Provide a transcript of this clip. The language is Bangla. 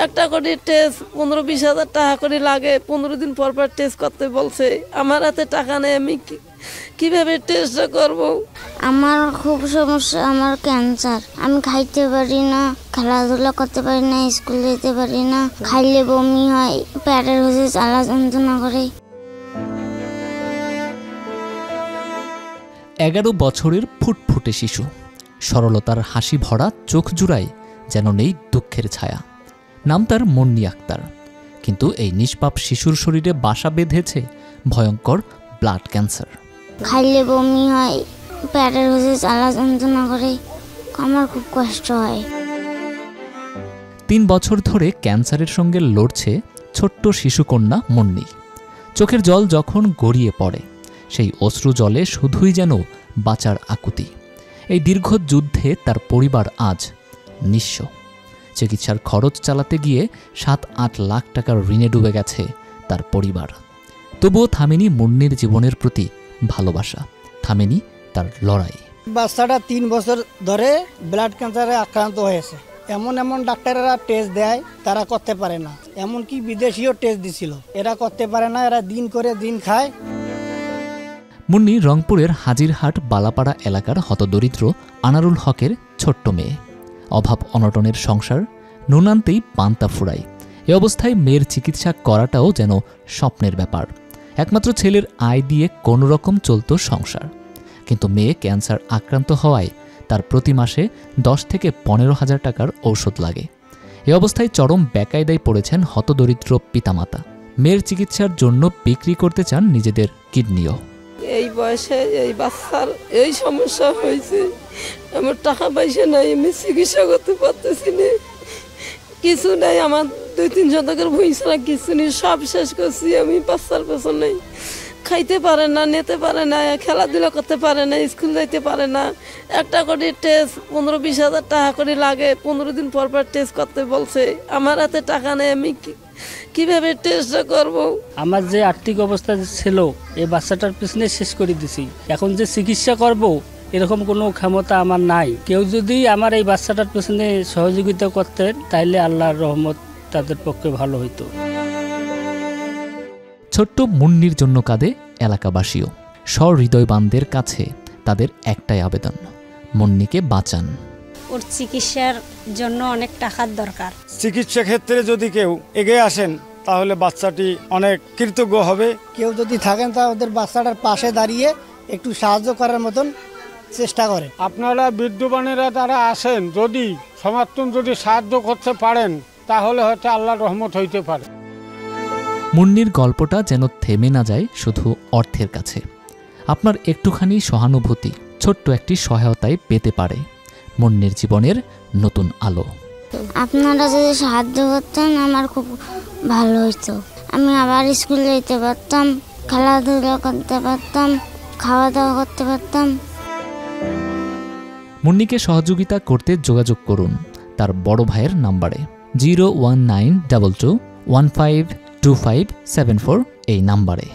একটা করে টেস্ট 15-20 হাজার টাকা করে লাগে, 15 দিন পর পর টেস্ট করতে বলছে। আমার হাতে টাকা নেই, আমি কিভাবে টেস্টটা করব? আমার খুব সমস্যা, আমার ক্যান্সার। আমি খাইতে পারি না, খেলাধুলা করতে পারি না, স্কুল যেতে পারি না, খাইলে বমি হয়, পেটের হচ্ছে জ্বালা যন্ত্রণা করে। 11 বছরের ফুটফুটে শিশু, সরলতার হাসি ভরা চোখ জুড়ায় যেন নেই দুঃখের ছায়া। নাম তার মুন্নি আক্তার, কিন্তু এই নিষ্পাপ শিশুর শরীরে বাসা বেঁধেছে ভয়ঙ্কর ব্লাড ক্যান্সার। খাইলে বমি হয়, পেটের হচ্ছে জ্বালা যন্ত্রণা করে, আমার খুব কষ্ট হয়। 3 বছর ধরে ক্যান্সারের সঙ্গে লড়ছে ছোট্ট শিশুকন্যা মুন্নি। চোখের জল যখন গড়িয়ে পড়ে, সেই অশ্রু জলে শুধুই যেন বাঁচার আকুতি। এই দীর্ঘ যুদ্ধে তার পরিবার আজ নিঃস্ব। চিকিৎসার খরচ চালাতে গিয়ে 7-8 লাখ টাকার ঋণে ডুবে গেছে তার পরিবার। তবুও থামেনি মুন্নির জীবনের প্রতি ভালোবাসা, থামেনি তার লড়াই। বাচ্চাটা 3 বছর ধরে ব্লাড ক্যান্সারে আক্রান্ত হয়েছে। এমন ডাক্তারেরা টেস্ট দেয়, তারা করতে পারে না। এমনকি বিদেশিও টেস্ট দিছিল, এরা করতে পারে না, এরা দিন করে দিন খায়। মুন্নি রংপুরের হাজিরহাট বালাপাড়া এলাকার হতদরিদ্র আনারুল হকের ছোট্ট মেয়ে। অভাব অনটনের সংসার, নুন আনতেই পান্তা ফুরায়। এ অবস্থায় মেয়ের চিকিৎসা করাটাও যেন স্বপ্নের ব্যাপার। একমাত্র ছেলের আয় দিয়ে কোনো রকম চলত সংসার, কিন্তু মেয়ে ক্যান্সার আক্রান্ত হওয়ায় তার প্রতি মাসে 10 থেকে 15 হাজার টাকার ঔষধ লাগে। এ অবস্থায় চরম বেকায়দায় পড়েছেন হতদরিদ্র পিতামাতা। মেয়ের চিকিৎসার জন্য বিক্রি করতে চান নিজেদের কিডনিও। এই বয়সে এই বাচ্চার এই সমস্যা হয়েছে, আমার টাকা পয়সা নাই, আমি চিকিৎসা করতে পারতেছি না, কিছু নাই। আমার 2-3 শতকের ভুঁই ছাড়া কিছু নেই, সব শেষ করছি আমি। বাচ্চার পেছন নেই, খাইতে পারে না, নিতে পারে না, খেলাধুলা করতে পারে না, স্কুল যাইতে পারে না। একটা করে টেস্ট 15-20 হাজার টাকা করে লাগে, 15 দিন পর পর টেস্ট করতে বলছে। আমার হাতে টাকা নেই, আমি কিভাবে টেস্টটা করব? আমার যে আর্থিক অবস্থা ছিল, এই বাচ্চাটার পিছনে শেষ করে দিছি। এখন যে চিকিৎসা করব এরকম কোনো ক্ষমতা আমার নাই। কেউ যদি আমার এই বাচ্চাটার পিছনে সহযোগিতা করতেন, তাইলে আল্লাহর রহমত তাদের পক্ষে ভালো হইতো। ছোট্ট মুন্নির জন্য কাঁদে এলাকাবাসীও। সহৃদয়বানদের কাছে তাদের একটাই আবেদন, মুন্নিকে বাঁচান। ওর চিকিৎসার জন্য অনেক টাকার দরকার। চিকিৎসা ক্ষেত্রে যদি কেউ এগিয়ে আসেন, তাহলে বাচ্চাটি অনেক কৃতজ্ঞ হবে। কেউ যদি থাকেন, তা ওদের বাচ্চাটার পাশে দাঁড়িয়ে একটু সাহায্য করার মতন চেষ্টা করে। আপনারা বিদ্যমানেরা তারা আসেন, যদি সমর্থন যদি সাহায্য করতে পারেন, তাহলে হয়তো আল্লাহর রহমত হইতে পারে। মুন্নির গল্পটা যেন থেমে না যায় শুধু অর্থের কাছে। আপনার একটুখানি সহানুভূতি ছোট্ট একটি সহায়তায় পেতে পারে মুন্নির জীবনের নতুন আলো। আপনারা যদি সাহায্য করতেন, আমার খুব ভালো হতো। আমি আবার স্কুল যেতে পারতাম, খেলাধুলা করতে পারতাম, খাওয়া দাওয়া করতে পারতাম। মুন্নিকে সহযোগিতা করতে যোগাযোগ করুন তার বড় ভাইয়ের নাম্বারে 01922152574 এই নাম্বারে।